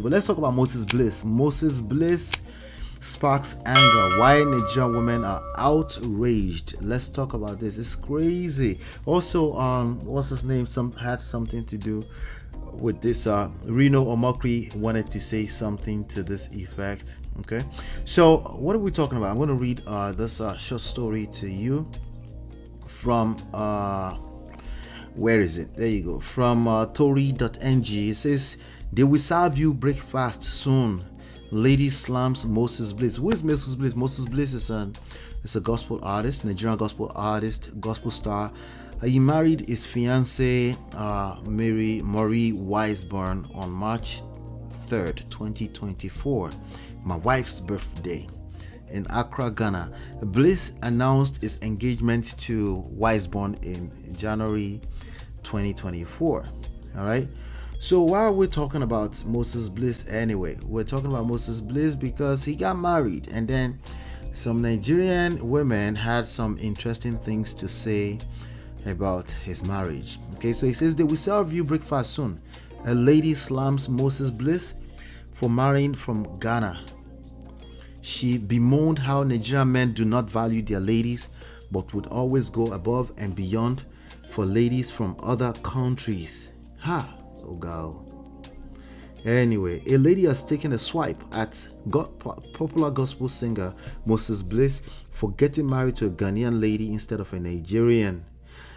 But let's talk about Moses Bliss. Moses Bliss sparks anger. Why Nigerian women are outraged. Let's talk about this. It's crazy. Also, what's his name? Had something to do with this. Reno Omokri wanted to say something to this effect. Okay, so what are we talking about? I'm going to read this short story to you from where is it? There you go. From Tory.ng. It says they will serve you breakfast soon. Lady slams Moses Bliss. Who is Moses Bliss? Moses Bliss is a gospel artist, Nigerian gospel artist, gospel star. He married his fiancée, Marie Wiseburn, on March 3rd, 2024, my wife's birthday, in Accra, Ghana. Bliss announced his engagement to Wiseburn in January 2024. All right. So why are we talking about Moses Bliss anyway? We're talking about Moses Bliss because he got married, and then some Nigerian women had some interesting things to say about his marriage. Okay, so he says they will serve you breakfast soon. A lady slams Moses Bliss for marrying from Ghana. She bemoaned how Nigerian men do not value their ladies, but would always go above and beyond for ladies from other countries. Ha! Oh God. Anyway, a lady has taken a swipe at popular gospel singer Moses Bliss for getting married to a Ghanaian lady instead of a Nigerian.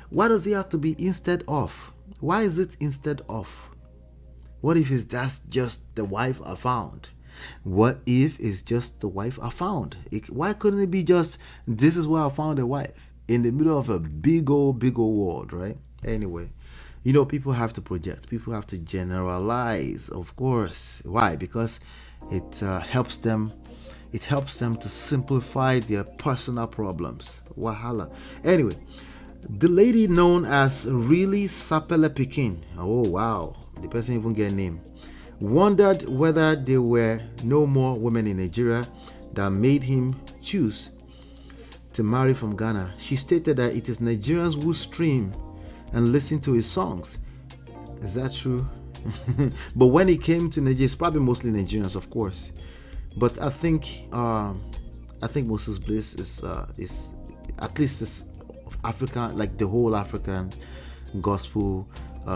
Why does it have to be instead of? Why is it instead of? What if that's just the wife I found? What if it's just the wife I found? Why couldn't it be just, this is where I found a wife in the middle of a big old world, right? Anyway, you know, people have to project. People have to generalize, of course. Why? Because it helps them. It helps them to simplify their personal problems. Wahala. Anyway, the lady known as Really Sapele Pikin. Oh wow, the person even get a name. Wondered whether there were no more women in Nigeria that made him choose to marry from Ghana. She stated that it is Nigerians who stream and listen to his songs. Is that true? But when it came to Nigeria, it's probably mostly Nigerians, of course. But I think Moses Bliss is at least this African, like the whole African gospel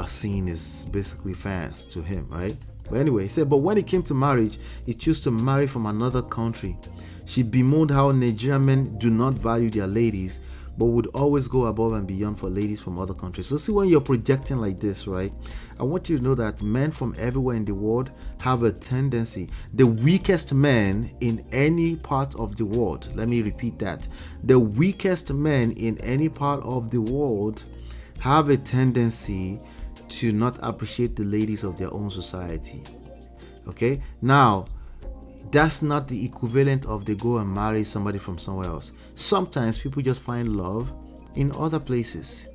scene is basically fans to him, right? But anyway, he said, but when it came to marriage, he chose to marry from another country. She bemoaned how Nigerian men do not value their ladies, but would always go above and beyond for ladies from other countries. So see, when you're projecting like this, right, I want you to know that men from everywhere in the world have a tendency, the weakest men in any part of the world, let me repeat that, the weakest men in any part of the world have a tendency to not appreciate the ladies of their own society. Okay, now that's not the equivalent of they go and marry somebody from somewhere else. Sometimes people just find love in other places.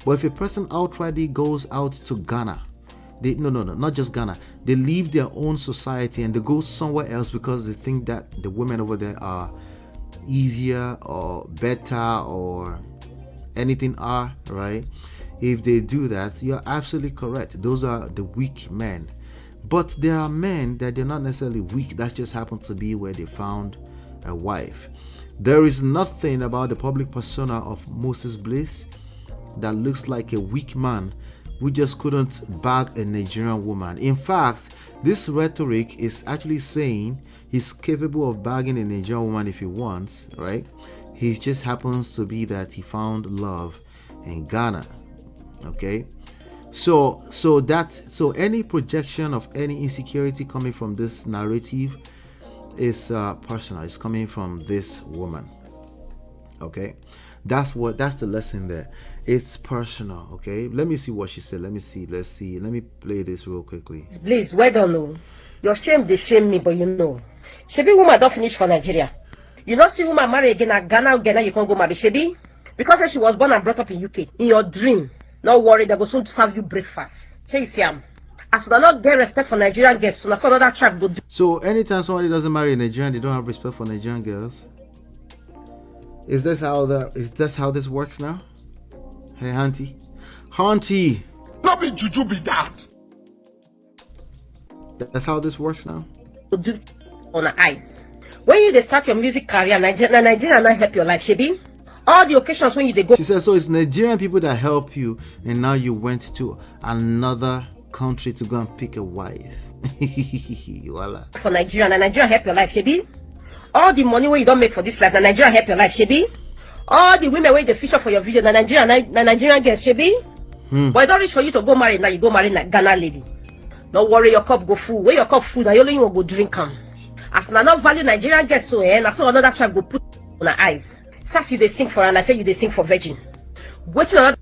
But if a person outrightly goes out to Ghana, not just Ghana, they leave their own society and they go somewhere else because they think that the women over there are easier or better or anything are, right? If they do that, you're absolutely correct. Those are the weak men. But there are men that they're not necessarily weak. That just happens to be where they found a wife. There is nothing about the public persona of Moses Bliss that looks like a weak man who just couldn't bag a Nigerian woman. In fact, this rhetoric is actually saying he's capable of bagging a Nigerian woman if he wants, right? He just happens to be that he found love in Ghana. Okay? So any projection of any insecurity coming from this narrative is personal. It's coming from this woman. Okay, that's the lesson there. It's personal. Okay, let me see what she said. Let me play this real quickly. Bliss, well done. No, your shame they shame me, but you know, Shebi woman don't finish for Nigeria. You not see woman marry again at Ghana you can't go marry Shebi because she was born and brought up in UK. In your dream. Not worry, they go soon to serve you breakfast. As they not get respect for Nigerian girls, so that's another tribe go do. So anytime somebody doesn't marry a Nigerian, they don't have respect for Nigerian girls. Is this how this works now? Hey, Hunty. Not be juju be that. That's how this works now. Do on her eyes. When you start your music career, Nigeria not help your life, Shebi. All the occasions when you go. She says, so it's Nigerian people that help you, and now you went to another country to go and pick a wife. Voila. For Nigeria, Nigeria help your life, Shebi. All the money when you don't make for this life, Nigeria help your life, Shebi. All the women where they feature for your video, Nigerian girls, Shebi. But it don't reach for you to go marry now. You go marry Ghana lady. Don't worry, your cup go full. Where your cup full, now you only go drink come. As na not value Nigerian girls so I saw another tribe go put on her eyes. Sassy they sing for her, and I say you they sing for virgin.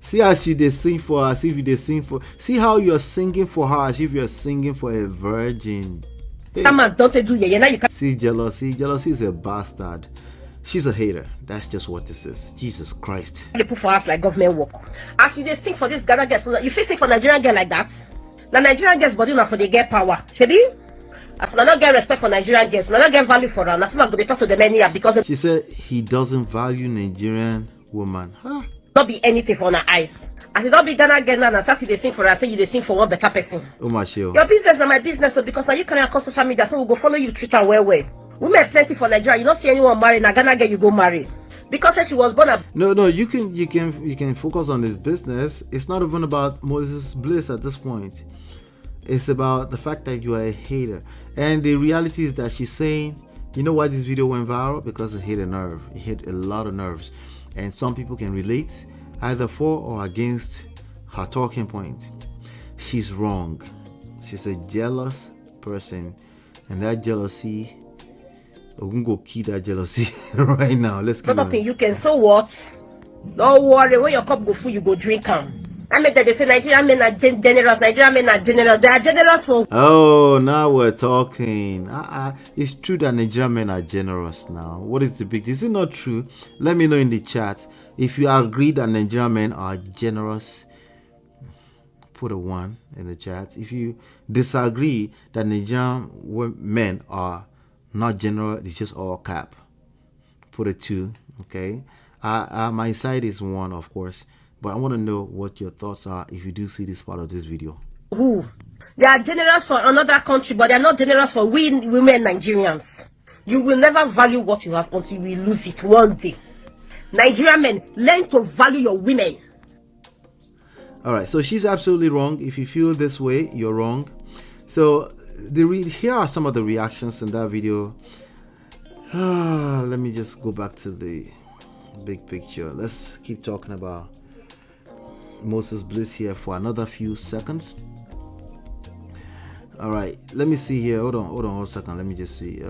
See as you they sing for her, as if you they sing for. See how you are singing for her, as if you are singing for a virgin. Hey. That man don't do now you can't. See jealousy. Jealousy is a bastard. She's a hater. That's just what this is. Jesus Christ. They put for us like government work. As you they sing for this Ghana girls, you feel sing for Nigerian girl like that. The Nigerian girls body now for they get power. Shebi? As I not get respect for Nigerian girls, I not get value for her. That's not going to talk to the men here because she said he doesn't value Nigerian woman. Huh? Not be anything for her eyes. As it don't be Ghana girl now, Sassy they sing for her, I say you they sing for one better person. Oh my show. Your business and my business, so because now you can't across social media, so we'll go follow you, treat her well. Women plenty for Nigeria. You don't see anyone marry, now Ghana girl you go marry. Because she was born a No, you can focus on this business. It's not even about Moses Bliss at this point. It's about the fact that you are a hater. And the reality is that she's saying, you know why this video went viral? Because it hit a nerve. It hit a lot of nerves. And some people can relate either for or against her talking point. She's wrong. She's a jealous person. And that jealousy, we're going to go kill that jealousy right now. Let's keep going. You can, so what? Don't worry. When your cup go full, you go drink them. I mean that they say Nigerian men are generous. Nigerian men are generous. They are generous for. Oh, now we're talking. It's true that Nigerian men are generous now. What is the big deal? Is it not true? Let me know in the chat if you agree that Nigerian men are generous. Put a 1 in the chat. If you disagree that Nigerian men are not generous, it's just all cap. Put a 2. Okay. My side is 1, of course. But I want to know what your thoughts are if you do see this part of this video. Who? They are generous for another country, but they are not generous for we women Nigerians. You will never value what you have until you lose it one day. Nigerian men, learn to value your women. Alright, so she's absolutely wrong. If you feel this way, you're wrong. So here are some of the reactions in that video. Let me just go back to the big picture. Let's keep talking about Moses Bliss here for another few seconds. All right, let me see here. Hold on a second. Let me just see.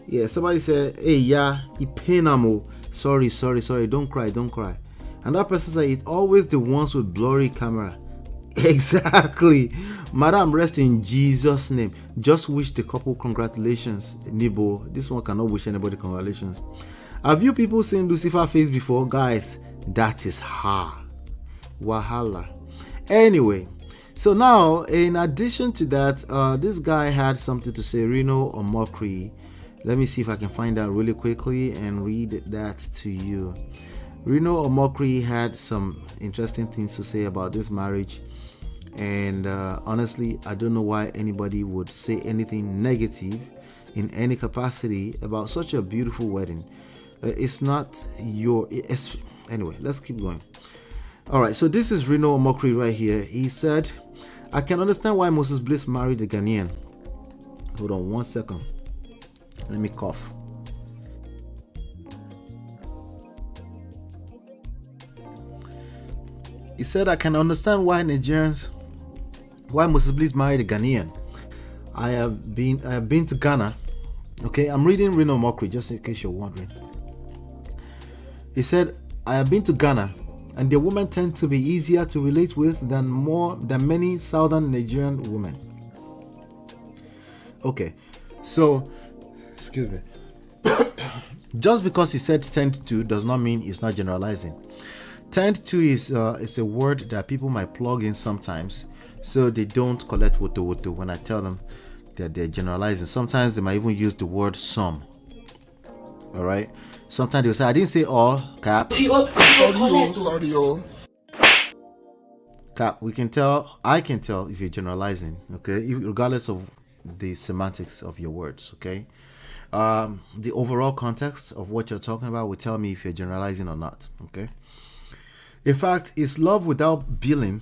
Yeah, somebody said, hey, yeah, ipenamo. Sorry, don't cry. And that person said, it's always the ones with blurry camera. Exactly. Madam, rest in Jesus' name. Just wish the couple congratulations. Nibo, this one cannot wish anybody congratulations. Have you people seen Lucifer face before? Guys, that is her. Wahala. Anyway, so now, in addition to that, this guy had something to say, Reno Omokri. Let me see if I can find out really quickly and read that to you. Reno Omokri had some interesting things to say about this marriage. And honestly, I don't know why anybody would say anything negative in any capacity about such a beautiful wedding. It's not your... Anyway, let's keep going. All right, so this is Reno Omokri right here. He said, I can understand why Moses Bliss married a Ghanaian. Hold on 1 second. Let me cough. He said, I can understand why Moses Bliss married a Ghanaian. I have been to Ghana. Okay, I'm reading Reno Omokri just in case you're wondering. He said, I have been to Ghana, and the women tend to be easier to relate with than many southern Nigerian women. Okay, so excuse me. Just because he said tend to does not mean he's not generalizing. Tend to is a word that people might plug in sometimes, so they don't collect woto when I tell them that they're generalizing. Sometimes they might even use the word some. All right. Sometimes they'll say, I didn't say all, cap. Cap, we can tell, I can tell if you're generalizing, okay, regardless of the semantics of your words, okay. The overall context of what you're talking about will tell me if you're generalizing or not, okay. In fact, is love without billing?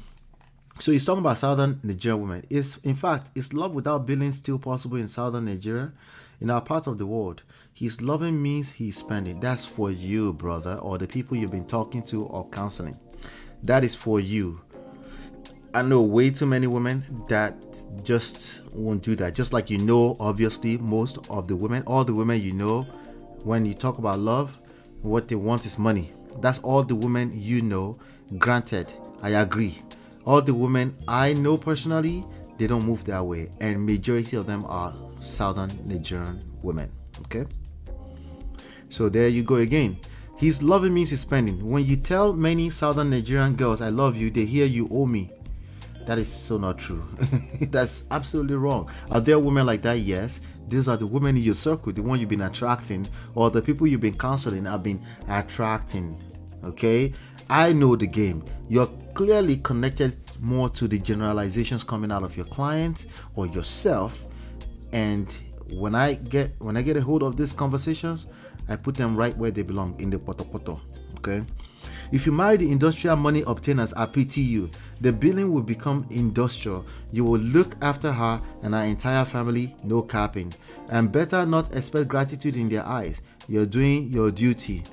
So he's talking about southern Nigeria women. Is love without billing still possible in southern Nigeria? In our part of the world, his loving means he's spending. That's for you, brother, or the people you've been talking to or counseling. That is for you. I know way too many women that just won't do that. Just like obviously, most of the women, all the women when you talk about love, what they want is money. That's all the women Granted, I agree. All the women I know personally, they don't move that way. And majority of them are southern Nigerian women. Okay? So there you go again. His loving means he's spending. When you tell many southern Nigerian girls, I love you, they hear you owe me. That is so not true. That's absolutely wrong. Are there women like that? Yes. These are the women in your circle, the one you've been attracting, or the people you've been counseling have been attracting. Okay? I know the game. You're clearly connected more to the generalizations coming out of your clients or yourself. And when I get a hold of these conversations, I put them right where they belong, in the poto. Okay? If you marry the industrial money obtainers, I pity you. The billing will become industrial. You will look after her and her entire family, no capping. And better not expect gratitude in their eyes. You're doing your duty.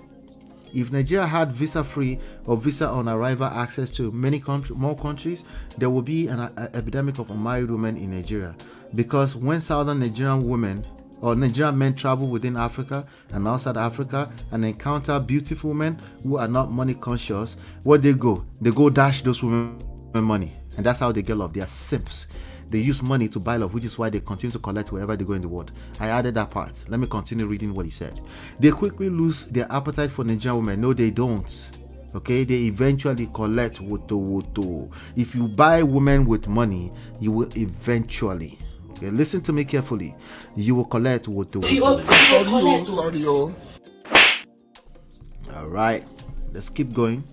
If Nigeria had visa-free or visa-on-arrival access to more countries, there will be an epidemic of unmarried women in Nigeria. Because when southern Nigerian women or Nigerian men travel within Africa and outside Africa and encounter beautiful men who are not money conscious, where they go dash those women money. And that's how they get love. They are simps. They use money to buy love, which is why they continue to collect wherever they go in the world. I added that part. Let me continue reading what he said. They quickly lose their appetite for Nigerian women. No, they don't. Okay, they eventually collect woto. If you buy women with money, you will eventually. Okay, listen to me carefully. You will collect woto. Sorry. All right, let's keep going.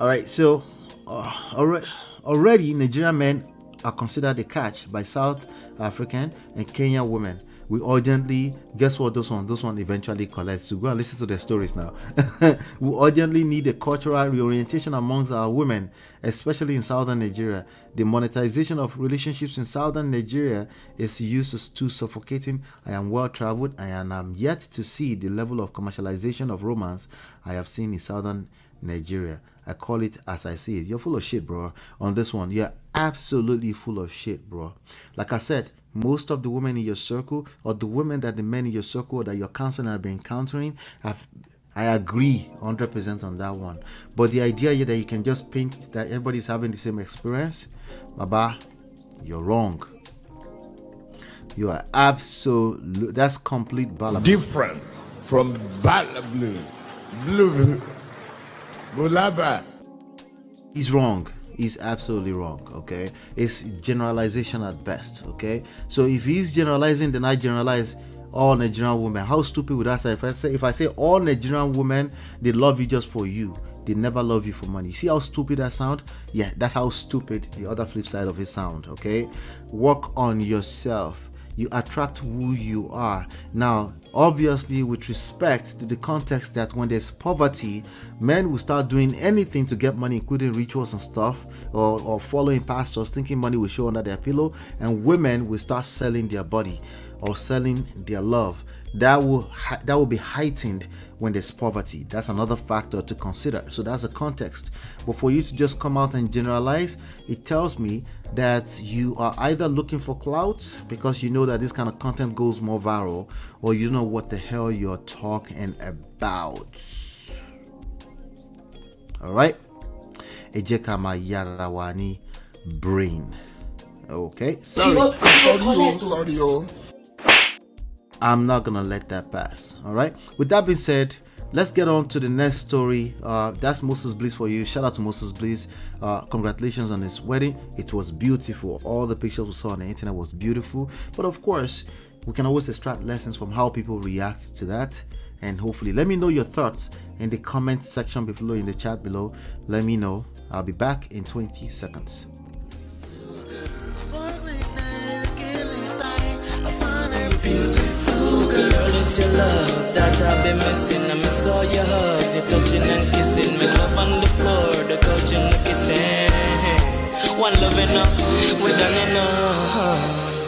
All right, so already Nigerian men are considered a catch by South African and Kenyan women. We urgently, guess what, those one eventually collects. So go and listen to their stories now. We urgently need a cultural reorientation amongst our women, especially in southern Nigeria. The monetization of relationships in southern Nigeria is used as too suffocating. I am well traveled and I'm yet to see the level of commercialization of romance I have seen in southern Nigeria. I call it as I see it. You're full of shit, bro. On this one, you're absolutely full of shit, bro. Like I said, most of the women in your circle, or the women that the men in your circle that your counseling have been encountering, I agree 100% on that one. But the idea here that you can just paint that everybody's having the same experience, Baba, you're wrong. You are absolute. That's complete balabla. Different from blue. Bulaba. He's wrong. He's absolutely wrong. Okay, it's generalization at best. Okay, so if he's generalizing, then I generalize all Nigerian women. How stupid would that say? If I say all Nigerian women, they love you just for you, they never love you for money. You see how stupid that sound? Yeah, that's how stupid the other flip side of it sound. Okay, work on yourself. You attract who you are. Now, obviously, with respect to the context that when there's poverty, men will start doing anything to get money, including rituals and stuff, or following pastors, thinking money will show under their pillow, and women will start selling their body or selling their love. That will be heightened when there's poverty. That's another factor to consider. So that's the context. But for you to just come out and generalize, it tells me that you are either looking for clout because you know that this kind of content goes more viral, or you know what the hell you're talking about. All right? Ejekama Yarawani brain. Okay. Sorry. I'm not gonna let that pass. All right. With that being said, let's get on to the next story. That's Moses Bliss for you. Shout out to Moses Bliss. Congratulations on his wedding. It was beautiful. All the pictures we saw on the internet was beautiful. But of course, we can always extract lessons from how people react to that. And hopefully, let me know your thoughts in the comment section below, in the chat below. Let me know. I'll be back in 20 seconds. Girl, it's your love that I've been missing. I miss all your hugs, your touching and kissing. Make love on the floor, the couch in the kitchen. One love enough, we done enough.